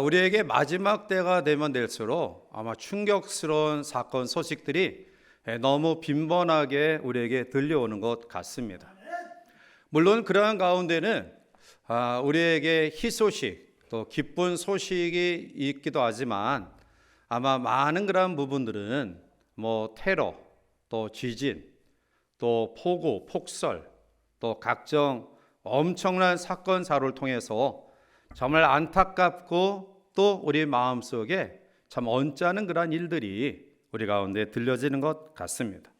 우리에게 마지막 때가 되면 될수록 아마 충격스러운 사건 소식들이 너무 빈번하게 우리에게 들려오는 것 같습니다. 물론 그러한 가운데는 우리에게 희소식, 또 기쁜 소식이 있기도 하지만 아마 많은 그러한 부분들은 테러, 또 지진, 또 폭우, 폭설, 또 각종 엄청난 사건 사고를 통해서 정말 안타깝고 또 우리 마음속에 참 언짢은 그러한 일들이 우리 가운데 들려지는 것 같습니다.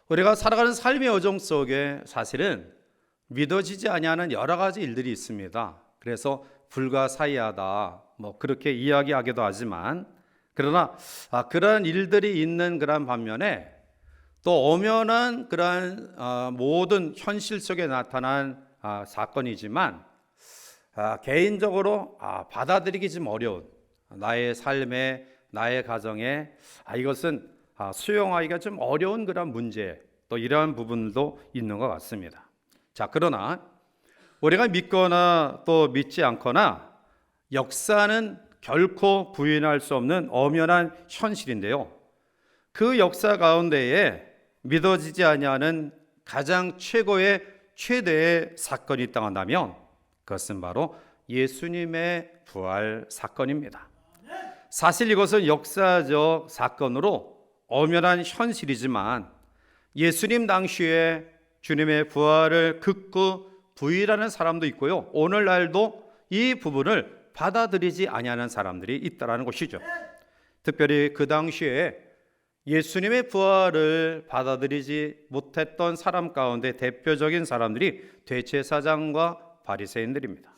우리가 살아가는 삶의 여정 속에 사실은 믿어지지 아니하는 여러 가지 일들이 있습니다. 그래서 불가사의하다 그렇게 이야기하기도 하지만, 그러나 그러한 일들이 있는 그러한 반면에 또 엄연한 그러한 모든 현실 속에 나타난 사건이지만 개인적으로 받아들이기 좀 어려운 나의 삶에, 나의 가정에 이것은 수용하기가 좀 어려운 그런 문제, 또 이러한 부분도 있는 것 같습니다. 그러나 우리가 믿거나 또 믿지 않거나 역사는 결코 부인할 수 없는 엄연한 현실인데요, 그 역사 가운데에 믿어지지 아니하는 가장 최대의 사건이 있다고 한다면 그것은 바로 예수님의 부활 사건입니다. 사실 이것은 역사적 사건으로 엄연한 현실이지만 예수님 당시에 주님의 부활을 극구 부인하는 사람도 있고요, 오늘날도 이 부분을 받아들이지 아니하는 사람들이 있다는 것이죠. 특별히 그 당시에 예수님의 부활을 받아들이지 못했던 사람 가운데 대표적인 사람들이 대제사장과 바리새인들입니다.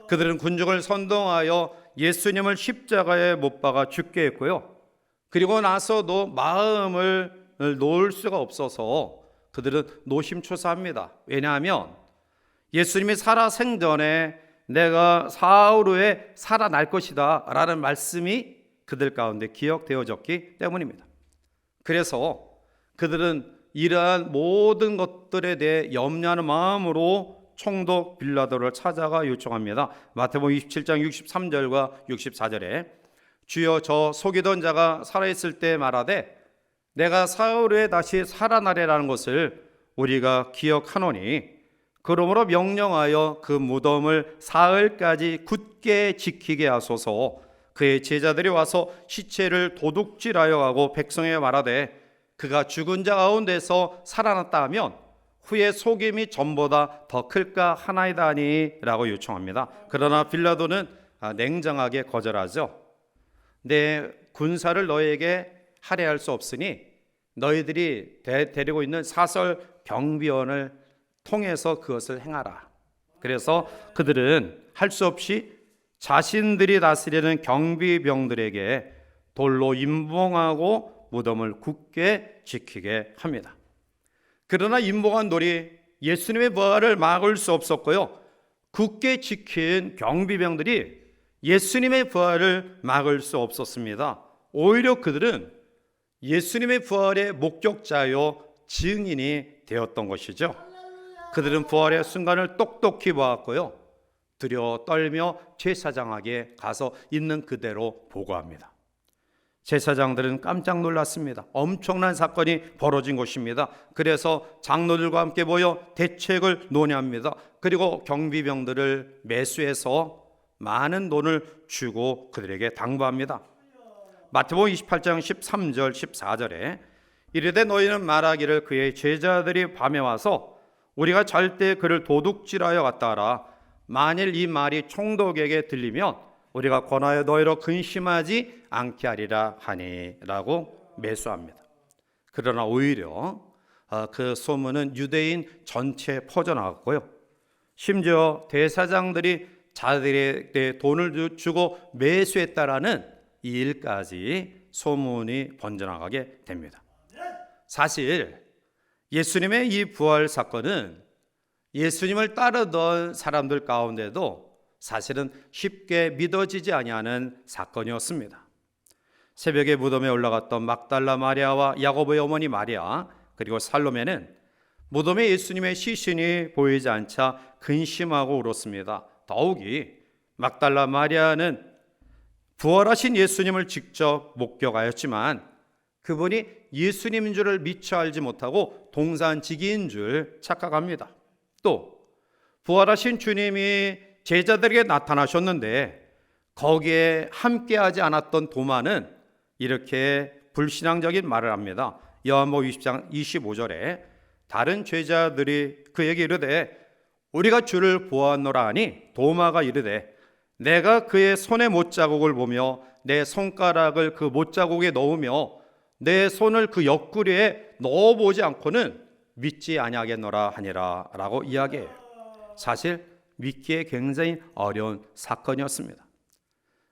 그들은 군중을 선동하여 예수님을 십자가에 못 박아 죽게 했고요, 그리고 나서도 마음을 놓을 수가 없어서 그들은 노심초사합니다. 왜냐하면 예수님이 살아생전에 내가 사흘 후에 살아날 것이다 라는 말씀이 그들 가운데 기억되어졌기 때문입니다. 그래서 그들은 이러한 모든 것들에 대해 염려하는 마음으로 총독 빌라도를 찾아가 요청합니다. 마태복음 27장 63절과 64절에 주여, 저 속이던 자가 살아있을 때 말하되 내가 사흘 후에 다시 살아나리라는 것을 우리가 기억하노니 그러므로 명령하여 그 무덤을 사흘까지 굳게 지키게 하소서. 그의 제자들이 와서 시체를 도둑질하여 가고 백성에게 말하되 그가 죽은 자 가운데서 살아났다 하면 후에 속임이 전보다 더 클까 하나이다 하니 라고 요청합니다. 그러나 빌라도는 냉정하게 거절하죠. 내 군사를 너에게 할애할 수 없으니 너희들이 데리고 있는 사설 경비원을 통해서 그것을 행하라. 그래서 그들은 할 수 없이 자신들이 다스리는 경비병들에게 돌로 임봉하고 무덤을 굳게 지키게 합니다. 그러나 임봉한 돌이 예수님의 부활을 막을 수 없었고요, 굳게 지킨 경비병들이 예수님의 부활을 막을 수 없었습니다. 오히려 그들은 예수님의 부활의 목격자요 증인이 되었던 것이죠. 그들은 부활의 순간을 똑똑히 보았고요, 두려워 떨며 제사장에게 가서 있는 그대로 보고합니다. 제사장들은 깜짝 놀랐습니다. 엄청난 사건이 벌어진 것입니다. 그래서 장로들과 함께 모여 대책을 논의합니다. 그리고 경비병들을 매수해서 많은 돈을 주고 그들에게 당부합니다. 마태복음 28장 13절 14절에 이르되 너희는 말하기를 그의 제자들이 밤에 와서 우리가 잘 때 그를 도둑질하여 갔다 하라. 만일 이 말이 총독에게 들리면 우리가 권하여 너희로 근심하지 않게 하리라 하니 라고 매수합니다. 그러나 오히려 그 소문은 유대인 전체에 퍼져나갔고요, 심지어 대사장들이 자들에게 돈을 주고 매수했다라는 이 일까지 소문이 번져나가게 됩니다. 사실 예수님의 이 부활 사건은 예수님을 따르던 사람들 가운데도 사실은 쉽게 믿어지지 아니하는 사건이었습니다. 새벽에 무덤에 올라갔던 막달라 마리아와 야고보의 어머니 마리아, 그리고 살로메는 무덤에 예수님의 시신이 보이지 않자 근심하고 울었습니다. 더욱이 막달라 마리아는 부활하신 예수님을 직접 목격하였지만 그분이 예수님인 줄을 미처 알지 못하고 동산지기인 줄 착각합니다. 또 부활하신 주님이 제자들에게 나타나셨는데 거기에 함께하지 않았던 도마는 이렇게 불신앙적인 말을 합니다. 요한복음 20장 25절에 다른 제자들이 그에게 이르되 우리가 주를 보았노라 하니 도마가 이르되 내가 그의 손의 못자국을 보며 내 손가락을 그 못자국에 넣으며 내 손을 그 옆구리에 넣어보지 않고는 믿지 아니하겠노라 하니라 라고 이야기해요. 사실 믿기에 굉장히 어려운 사건이었습니다.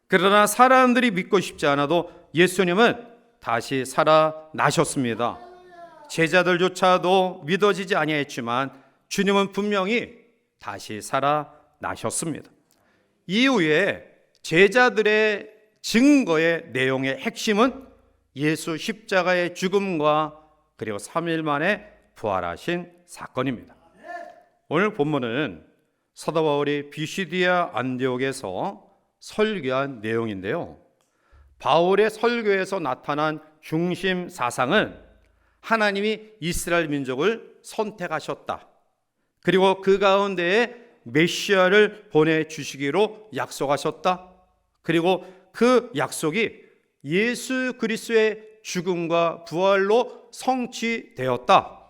그러나 사람들이 믿고 싶지 않아도 예수님은 다시 살아나셨습니다. 제자들조차도 믿어지지 아니했지만 주님은 분명히 다시 살아나셨습니다. 이후에 제자들의 증거의 내용의 핵심은 예수 십자가의 죽음과 그리고 3일 만에 부활하신 사건입니다. 오늘 본문은 사도 바울이 비시디아 안디옥에서 설교한 내용인데요. 바울의 설교에서 나타난 중심 사상은 하나님이 이스라엘 민족을 선택하셨다. 그리고 그 가운데에 메시아를 보내주시기로 약속하셨다. 그리고 그 약속이 예수 그리스도의 죽음과 부활로 성취되었다.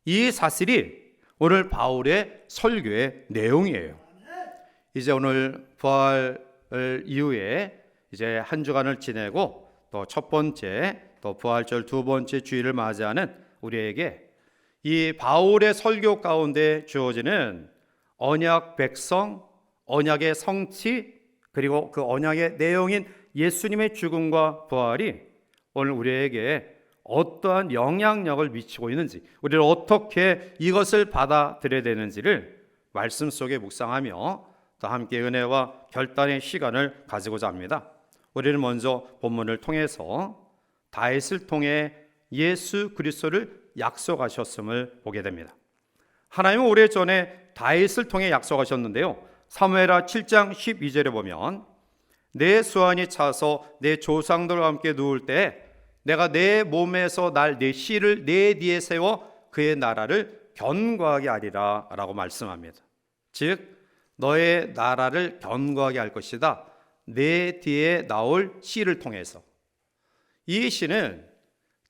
이 사실이 오늘 바울의 설교의 내용이에요. 이제 오늘 부활 이후에 이제 한 주간을 지내고 또 첫 번째 또 부활절 두 번째 주일을 맞이하는 우리에게 이 바울의 설교 가운데 주어지는 언약 백성, 언약의 성취, 그리고 그 언약의 내용인 예수님의 죽음과 부활이 오늘 우리에게 어떠한 영향력을 미치고 있는지, 우리를 어떻게 이것을 받아들여야 되는지를 말씀 속에 묵상하며 또 함께 은혜와 결단의 시간을 가지고자 합니다. 우리는 먼저 본문을 통해서 다윗을 통해 예수 그리스도를 약속하셨음을 보게 됩니다. 하나님은 오래전에 다윗을 통해 약속하셨는데요. 사무엘하 7장 12절에 보면 내 수완이 차서 내 조상들과 함께 누울 때 내가 내 몸에서 날 내 씨를 내 뒤에 세워 그의 나라를 견고하게 하리라 라고 말씀합니다. 즉 너의 나라를 견고하게 할 것이다. 내 뒤에 나올 씨를 통해서. 이 씨는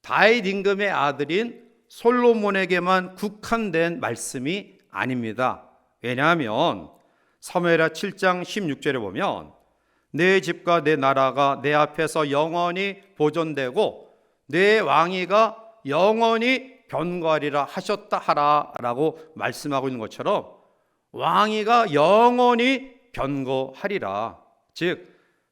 다윗 임금의 아들인 솔로몬에게만 국한된 말씀이 아닙니다. 왜냐하면 사무엘하 7장 16절에 보면 내 집과 내 나라가 내 앞에서 영원히 보존되고 내 왕위가 영원히 견고하리라 하셨다 하라 라고 말씀하고 있는 것처럼 왕위가 영원히 견고하리라. 즉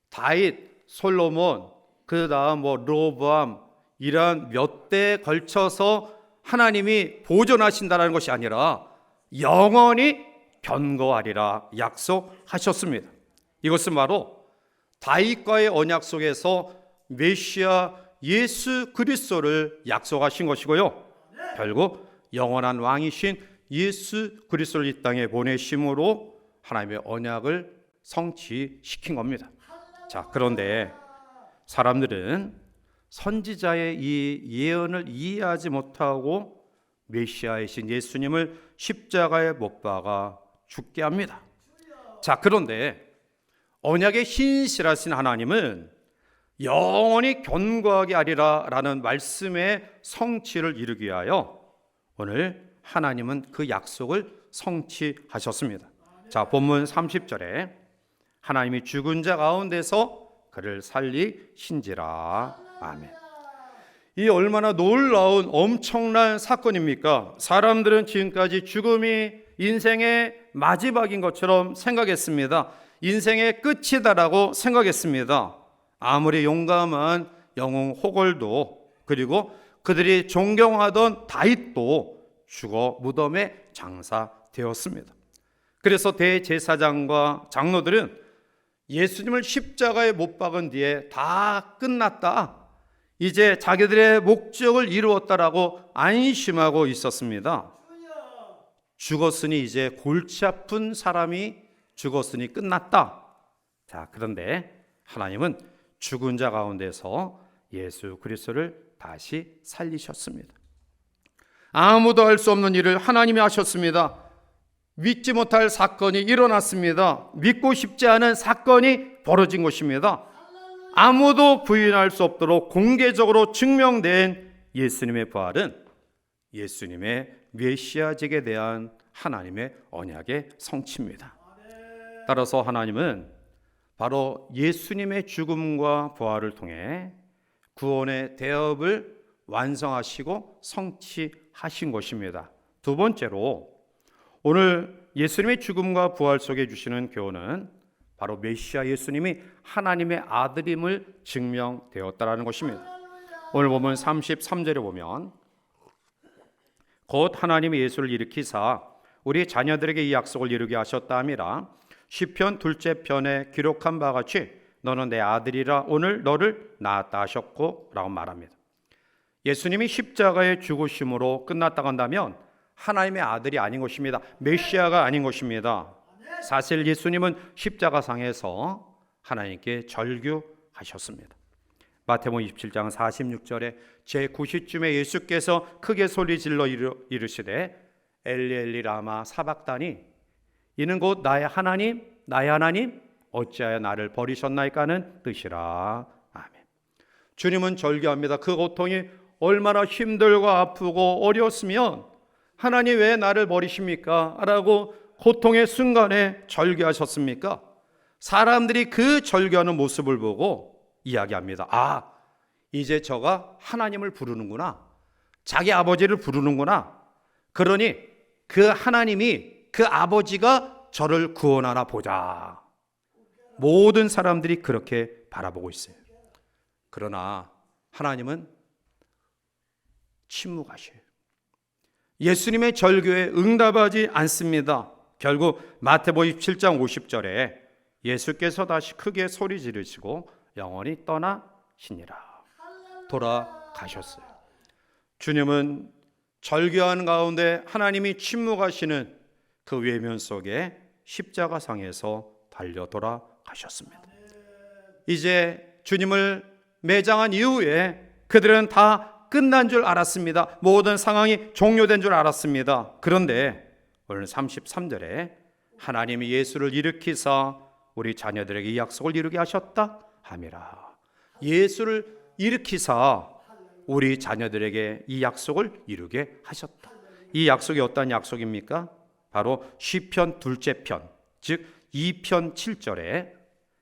다윗, 솔로몬, 그 다음 르호보암 이런 몇 대에 걸쳐서 하나님이 보존하신다는 것이 아니라 영원히 견고하리라 약속하셨습니다. 이것은 바로 다윗과의 언약 속에서 메시아 예수 그리스도를 약속하신 것이고요. 결국 영원한 왕이신 예수 그리스도를 이 땅에 보내심으로 하나님의 언약을 성취시킨 겁니다. 자, 그런데 사람들은 선지자의 이 예언을 이해하지 못하고 메시아이신 예수님을 십자가에 못 박아 죽게 합니다. 자, 그런데 언약의 신실하신 하나님은 영원히 견고하게 하리라 라는 말씀의 성취를 이루기 위하여 오늘 하나님은 그 약속을 성취하셨습니다. 자, 본문 30절에 하나님이 죽은 자 가운데서 그를 살리신지라. 아멘. 이 얼마나 놀라운 엄청난 사건입니까? 사람들은 지금까지 죽음이 인생의 마지막인 것처럼 생각했습니다. 인생의 끝이다라고 생각했습니다. 아무리 용감한 영웅 호걸도 그리고 그들이 존경하던 다윗도 죽어 무덤에 장사되었습니다. 그래서 대제사장과 장로들은 예수님을 십자가에 못 박은 뒤에 다 끝났다, 이제 자기들의 목적을 이루었다라고 안심하고 있었습니다. 죽었으니 이제 골치 아픈 사람이 죽었으니 끝났다. 자, 그런데 하나님은 죽은 자 가운데서 예수 그리스도를 다시 살리셨습니다. 아무도 할 수 없는 일을 하나님이 하셨습니다. 믿지 못할 사건이 일어났습니다. 믿고 싶지 않은 사건이 벌어진 것입니다. 아무도 부인할 수 없도록 공개적으로 증명된 예수님의 부활은 예수님의 메시아직에 대한 하나님의 언약의 성취입니다. 따라서 하나님은 바로 예수님의 죽음과 부활을 통해 구원의 대업을 완성하시고 성취하신 것입니다. 두 번째로 오늘 예수님의 죽음과 부활 속에 주시는 교훈은 바로 메시아 예수님이 하나님의 아들임을 증명되었다라는 것입니다. 오늘 보면 33절에 보면 곧 하나님이 예수를 일으키사 우리 자녀들에게 이 약속을 이루게 하셨다 함이라. 시편 둘째 편에 기록한 바와 같이 너는 내 아들이라 오늘 너를 낳았다 하셨고 라고 말합니다. 예수님이 십자가의 죽으심으로 끝났다고 한다면 하나님의 아들이 아닌 것입니다. 메시아가 아닌 것입니다. 사실 예수님은 십자가상에서 하나님께 절규하셨습니다. 마태복음 27장 46절에 제9시쯤에 예수께서 크게 소리질러 이르시되 엘리 엘리 라마 사박다니 이는 곧 나의 하나님 어찌하여 나를 버리셨나이까는 뜻이라. 아멘. 주님은 절규합니다. 그 고통이 얼마나 힘들고 아프고 어려웠으면 하나님 왜 나를 버리십니까? 라고 고통의 순간에 절규하셨습니까? 사람들이 그 절규하는 모습을 보고 이야기합니다. 아, 이제 저가 하나님을 부르는구나. 자기 아버지를 부르는구나. 그러니 그 하나님이 그 아버지가 저를 구원하나 보자. 모든 사람들이 그렇게 바라보고 있어요. 그러나 하나님은 침묵하셔요. 예수님의 절규에 응답하지 않습니다. 결국 마태복음 7장 50절에 예수께서 다시 크게 소리 지르시고 영원히 떠나시니라. 돌아가셨어요. 주님은 절규하는 가운데 하나님이 침묵하시는 그 외면 속에 십자가상에서 달려 돌아가셨습니다. 이제 주님을 매장한 이후에 그들은 다 끝난 줄 알았습니다. 모든 상황이 종료된 줄 알았습니다. 그런데 오늘 33절에 하나님이 예수를 일으키사 우리 자녀들에게 이 약속을 이루게 하셨다 함이라. 예수를 일으키사 우리 자녀들에게 이 약속을 이루게 하셨다. 이 약속이 어떤 약속입니까? 바로 시편 둘째 편, 즉 2편 7절에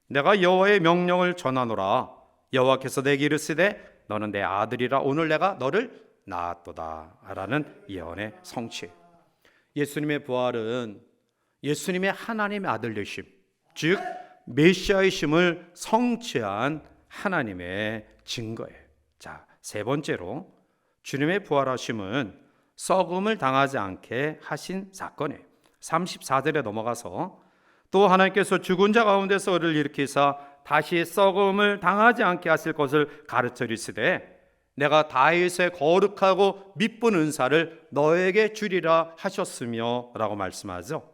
내가 여호와의 명령을 전하노라. 여호와께서 내게 이르시되 너는 내 아들이라 오늘 내가 너를 낳았도다 라는 예언의 성취. 예수님의 부활은 예수님의 하나님의 아들 되심, 즉 메시아이심을 성취한 하나님의 증거예요. 자, 세 번째로 주님의 부활하심은 썩음을 당하지 않게 하신 사건이에요. 34절에 넘어가서 또 하나님께서 죽은 자 가운데서 그를 일으키사 다시 썩음을 당하지 않게 하실 것을 가르쳐 이르시되 내가 다윗의 거룩하고 미쁜 은사를 너에게 주리라 하셨으며 라고 말씀하죠.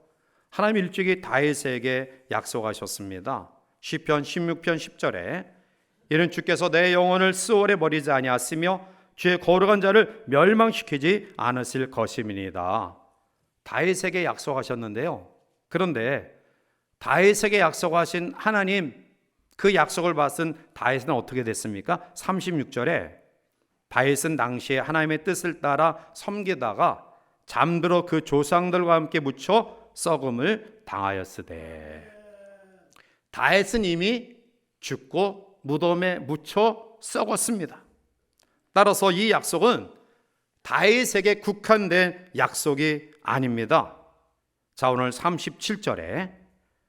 하나님 일찍이 다윗에게 약속하셨습니다. 시편 16편 10절에 이는 주께서 내 영혼을 스올에 버리지 아니하시며 주의 거룩한 자를 멸망시키지 않으실 것임이니이다. 다윗에게 약속하셨는데요. 그런데 다윗에게 약속하신 하나님, 그 약속을 받은 다윗은 어떻게 됐습니까? 36절에 다윗은 당시에 하나님의 뜻을 따라 섬기다가 잠들어 그 조상들과 함께 묻혀 썩음을 당하였으되. 다윗은 이미 죽고 무덤에 묻혀 썩었습니다. 따라서 이 약속은 다윗에게 국한된 약속이 아닙니다. 자, 오늘 37절에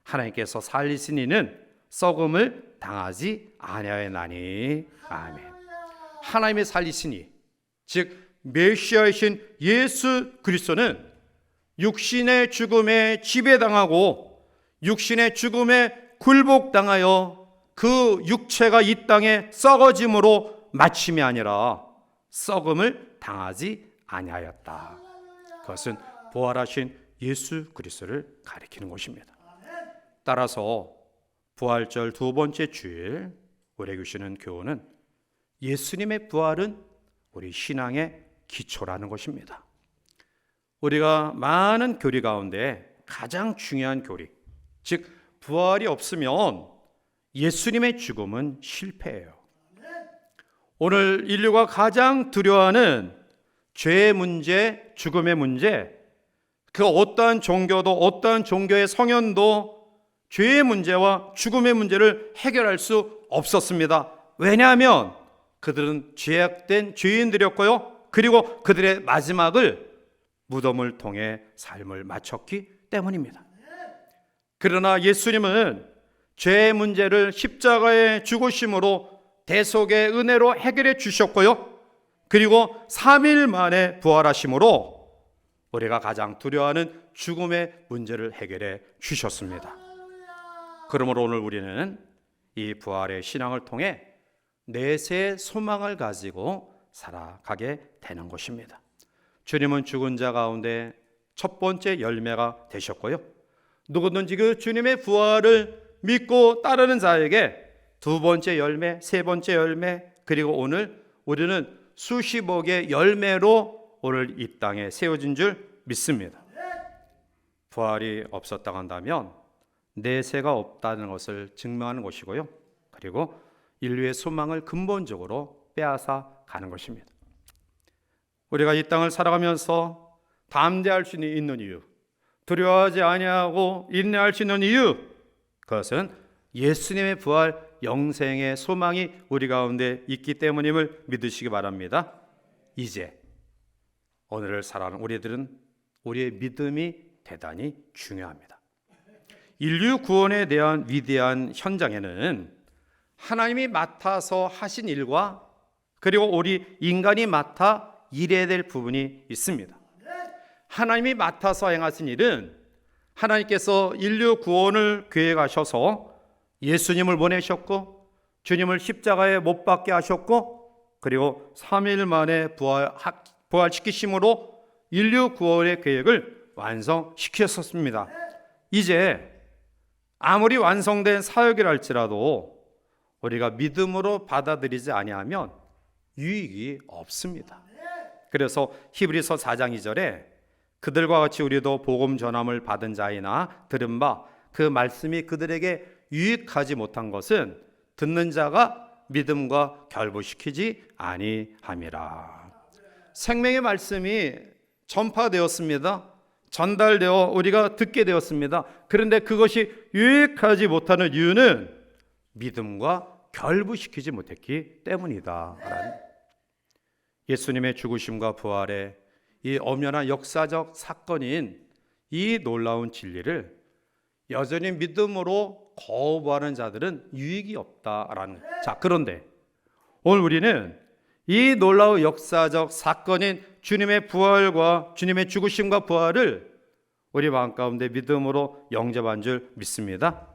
하나님께서 살리신 이는 썩음을 당하지 아니하였나니. 아멘. 하나님의 살리시니, 즉 메시아이신 예수 그리스도는 육신의 죽음에 지배당하고 육신의 죽음에 굴복당하여 그 육체가 이 땅에 썩어짐으로 마침이 아니라 썩음을 당하지 아니하였다. 그것은 부활하신 예수 그리스도를 가리키는 것입니다. 따라서 부활절 두 번째 주일 우리에게 주시는 교훈은 예수님의 부활은 우리 신앙의 기초라는 것입니다. 우리가 많은 교리 가운데 가장 중요한 교리, 즉 부활이 없으면 예수님의 죽음은 실패예요. 오늘 인류가 가장 두려워하는 죄의 문제, 죽음의 문제, 그 어떠한 종교도 어떠한 종교의 성현도 죄의 문제와 죽음의 문제를 해결할 수 없었습니다. 왜냐하면 그들은 죄악된 죄인들이었고요. 그리고 그들의 마지막을 무덤을 통해 삶을 마쳤기 때문입니다. 그러나 예수님은 죄의 문제를 십자가의 죽으심으로 대속의 은혜로 해결해 주셨고요. 그리고 3일 만에 부활하심으로 우리가 가장 두려워하는 죽음의 문제를 해결해 주셨습니다. 그러므로 오늘 우리는 이 부활의 신앙을 통해 내세의 소망을 가지고 살아가게 되는 것입니다. 주님은 죽은 자 가운데 첫 번째 열매가 되셨고요. 누구든지 그 주님의 부활을 믿고 따르는 자에게 두 번째 열매, 세 번째 열매, 그리고 오늘 우리는 수십억의 열매로 오늘 이 땅에 세워진 줄 믿습니다. 부활이 없었다고 한다면 내세가 없다는 것을 증명하는 것이고요. 그리고 인류의 소망을 근본적으로 빼앗아 가는 것입니다. 우리가 이 땅을 살아가면서 담대할 수 있는 이유, 두려워하지 아니하고 인내할 수 있는 이유, 그것은 예수님의 부활 영생의 소망이 우리 가운데 있기 때문임을 믿으시기 바랍니다. 이제 오늘을 살아가는 우리들은 우리의 믿음이 대단히 중요합니다. 인류 구원에 대한 위대한 현장에는 하나님이 맡아서 하신 일과 그리고 우리 인간이 맡아 일해야 될 부분이 있습니다. 하나님이 맡아서 행하신 일은 하나님께서 인류 구원을 계획하셔서 예수님을 보내셨고 주님을 십자가에 못 박게 하셨고 그리고 3일 만에 부활시키심으로 인류 구원의 계획을 완성시켰었습니다. 이제 아무리 완성된 사역이라 할지라도 우리가 믿음으로 받아들이지 아니하면 유익이 없습니다. 그래서 히브리서 4장 2절에 그들과 같이 우리도 복음 전함을 받은 자이나 들은 바 그 말씀이 그들에게 유익하지 못한 것은 듣는 자가 믿음과 결부시키지 아니함이라. 생명의 말씀이 전파되었습니다. 전달되어 우리가 듣게 되었습니다. 그런데 그것이 유익하지 못하는 이유는 믿음과 결부시키지 못했기 때문이다. 예수님의 죽으심과 부활의 이 엄연한 역사적 사건인 이 놀라운 진리를 여전히 믿음으로 거부하는 자들은 유익이 없다라는. 자, 그런데 오늘 우리는 이 놀라운 역사적 사건인 주님의 부활과 주님의 죽으심과 부활을 우리 마음 가운데 믿음으로 영접한 줄 믿습니다.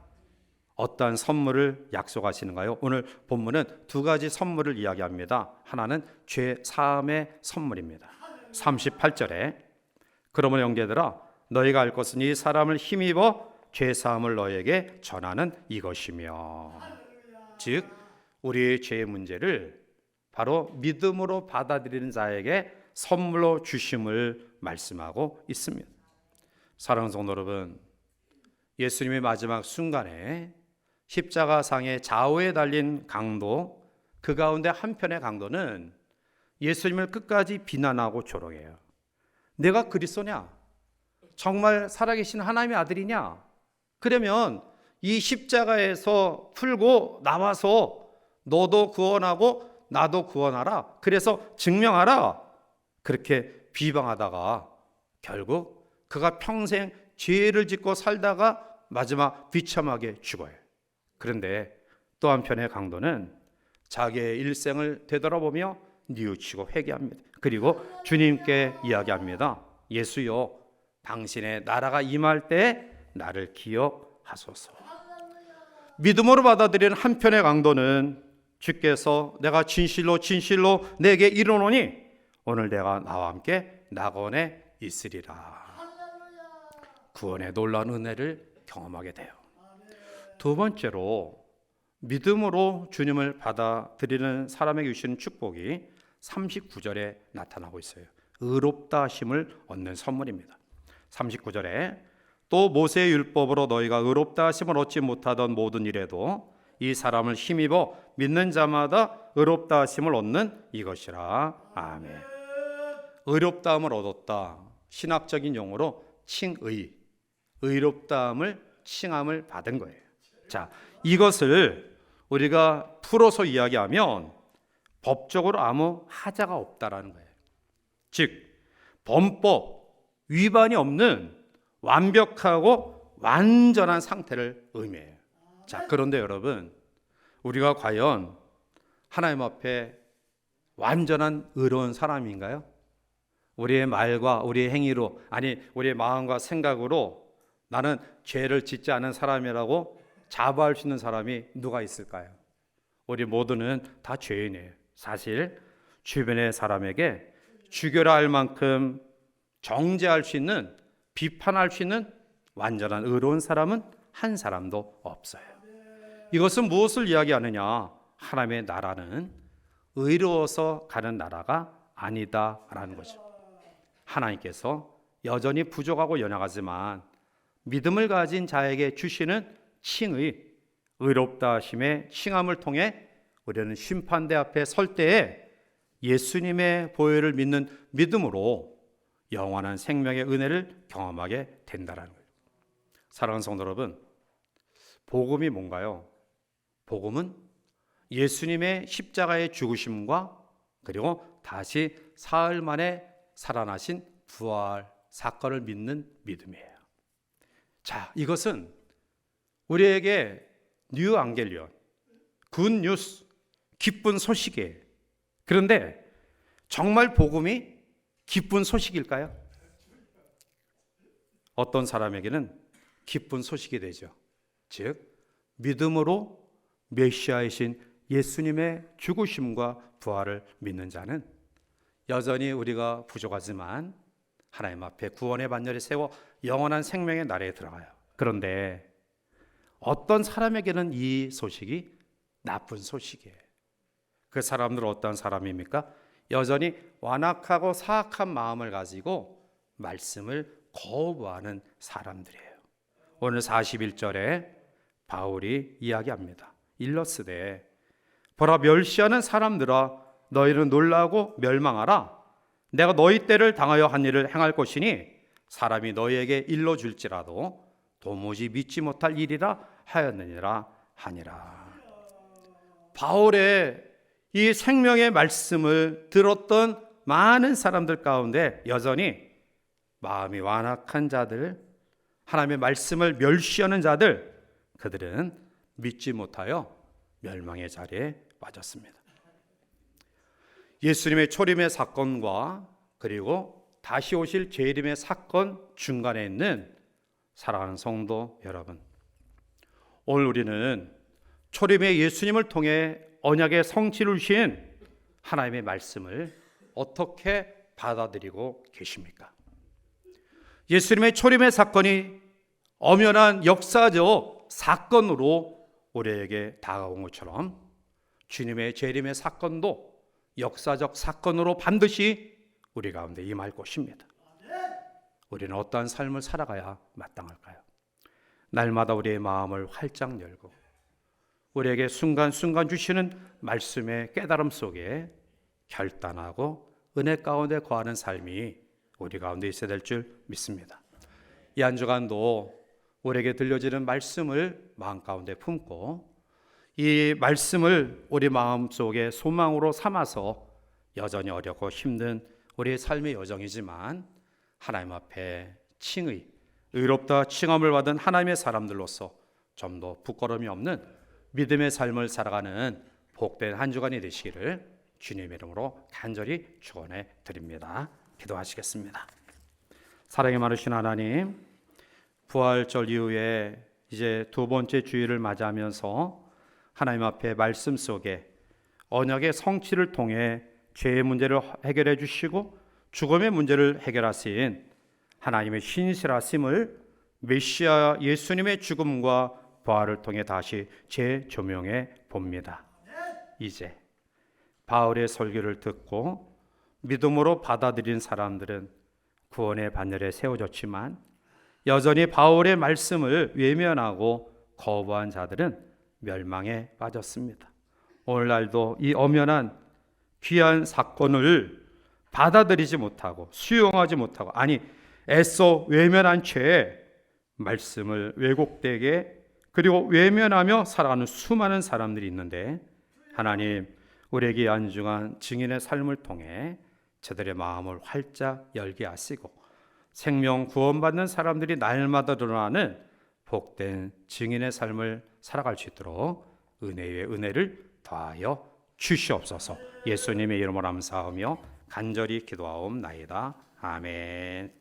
어떠한 선물을 약속하시는가요? 오늘 본문은 두 가지 선물을 이야기합니다. 하나는 죄 사함의 선물입니다. 38절에 그러므로 형제들아 너희가 알 것은 이 사람을 힘입어 죄 사함을 너희에게 전하는 이것이며, 즉 우리의 죄의 문제를 바로 믿음으로 받아들이는 자에게 선물로 주심을 말씀하고 있습니다. 사랑하는 성도 여러분, 예수님의 마지막 순간에 십자가상의 좌우에 달린 강도, 그 가운데 한편의 강도는 예수님을 끝까지 비난하고 조롱해요. 내가 그리스도냐? 정말 살아계신 하나님의 아들이냐? 그러면 이 십자가에서 풀고 나와서 너도 구원하고 나도 구원하라. 그래서 증명하라. 그렇게 비방하다가 결국 그가 평생 죄를 짓고 살다가 마지막 비참하게 죽어요. 그런데 또 한편의 강도는 자기의 일생을 되돌아보며 뉘우치고 회개합니다. 그리고 주님께 이야기합니다. 예수여, 당신의 나라가 임할 때 나를 기억하소서. 믿음으로 받아들이는 한편의 강도는 주께서 내가 진실로 내게 이르노니 오늘 내가 나와 함께 낙원에 있으리라. 구원의 놀라운 은혜를 경험하게 돼요. 두 번째로 믿음으로 주님을 받아들이는 사람에게 주시는 축복이 39절에 나타나고 있어요. 의롭다 하심을 얻는 선물입니다. 39절에 또 모세의 율법으로 너희가 의롭다 하심을 얻지 못하던 모든 일에도 이 사람을 힘입어 믿는 자마다 의롭다 하심을 얻는 이것이라. 아멘. 의롭다함을 얻었다. 신학적인 용어로 칭의, 의롭다함을 칭함을 받은 거예요. 자, 이것을 우리가 풀어서 이야기하면 법적으로 아무 하자가 없다라는 거예요. 즉 범법 위반이 없는 완벽하고 완전한 상태를 의미해요. 자, 그런데 여러분, 우리가 과연 하나님 앞에 완전한 의로운 사람인가요? 우리의 말과 우리의 행위로, 아니 우리의 마음과 생각으로 나는 죄를 짓지 않은 사람이라고 자부할 수 있는 사람이 누가 있을까요? 우리 모두는 다 죄인이에요. 사실 주변의 사람에게 죽여라 할 만큼 정죄할 수 있는, 비판할 수 있는 완전한 의로운 사람은 한 사람도 없어요. 이것은 무엇을 이야기하느냐? 하나님의 나라는 의로워서 가는 나라가 아니다라는 거죠. 하나님께서 여전히 부족하고 연약하지만 믿음을 가진 자에게 주시는 칭의, 의롭다 하심의 칭함을 통해 우리는 심판대 앞에 설 때에 예수님의 보혈을 믿는 믿음으로 영원한 생명의 은혜를 경험하게 된다는 거예요. 사랑하는 성도 여러분, 복음이 뭔가요? 복음은 예수님의 십자가의 죽으심과 그리고 다시 사흘 만에 살아나신 부활 사건을 믿는 믿음이에요. 자, 이것은 우리에게 뉴 안겔리온, 굿 뉴스, 기쁜 소식이에요. 그런데 정말 복음이 기쁜 소식일까요? 어떤 사람에게는 기쁜 소식이 되죠. 즉 믿음으로 메시아이신 예수님의 죽으심과 부활을 믿는 자는 여전히 우리가 부족하지만 하나님 앞에 구원의 반열에 세워 영원한 생명의 나라에 들어가요. 그런데 어떤 사람에게는 이 소식이 나쁜 소식이에요. 그 사람들은 어떤 사람입니까? 여전히 완악하고 사악한 마음을 가지고 말씀을 거부하는 사람들이에요. 오늘 41절에 바울이 이야기합니다. 일러스되 보라, 멸시하는 사람들아 너희는 놀라고 멸망하라. 내가 너희 때를 당하여 한 일을 행할 것이니 사람이 너희에게 일러줄지라도 도무지 믿지 못할 일이라 하였느니라 하니라. 바울의 이 생명의 말씀을 들었던 많은 사람들 가운데 여전히 마음이 완악한 자들, 하나님의 말씀을 멸시하는 자들, 그들은 믿지 못하여 멸망의 자리에 빠졌습니다. 예수님의 초림의 사건과 그리고 다시 오실 재림의 사건 중간에 있는 사랑하는 성도 여러분, 오늘 우리는 초림의 예수님을 통해 언약의 성취를 주신 하나님의 말씀을 어떻게 받아들이고 계십니까? 예수님의 초림의 사건이 엄연한 역사적 사건으로 우리에게 다가온 것처럼 주님의 재림의 사건도 역사적 사건으로 반드시 우리 가운데 임할 것입니다. 우리는 어떠한 삶을 살아가야 마땅할까요? 날마다 우리의 마음을 활짝 열고 우리에게 순간순간 주시는 말씀의 깨달음 속에 결단하고 은혜 가운데 거하는 삶이 우리 가운데 있어야 될 줄 믿습니다. 이 한 주간도 우리에게 들려지는 말씀을 마음 가운데 품고 이 말씀을 우리 마음 속에 소망으로 삼아서 여전히 어렵고 힘든 우리의 삶의 여정이지만 하나님 앞에 칭의, 의롭다 칭함을 받은 하나님의 사람들로서 좀 더 부끄러움이 없는 믿음의 삶을 살아가는 복된 한 주간이 되시기를 주님의 이름으로 간절히 축원해 드립니다. 기도하시겠습니다. 사랑이 많으신 하나님, 부활절 이후에 이제 두 번째 주일을 맞이하면서 하나님 앞에 말씀 속에 언약의 성취를 통해 죄의 문제를 해결해 주시고 죽음의 문제를 해결하신 하나님의 신실하심을 메시아 예수님의 죽음과 부활을 통해 다시 재조명해 봅니다. 이제 바울의 설교를 듣고 믿음으로 받아들인 사람들은 구원의 반열에 세워졌지만 여전히 바울의 말씀을 외면하고 거부한 자들은 멸망에 빠졌습니다. 오늘날도 이 엄연한 귀한 사건을 받아들이지 못하고 수용하지 못하고, 아니 애써 외면한 채 말씀을 왜곡되게 그리고 외면하며 살아가는 수많은 사람들이 있는데, 하나님 우리에게 안중한 증인의 삶을 통해 저들의 마음을 활짝 열게 하시고 생명 구원받는 사람들이 날마다 드러나는 복된 증인의 삶을 살아갈 수 있도록 은혜의 은혜를 더하여 주시옵소서. 예수님의 이름으로 감사하며 간절히 기도하옵나이다. 아멘.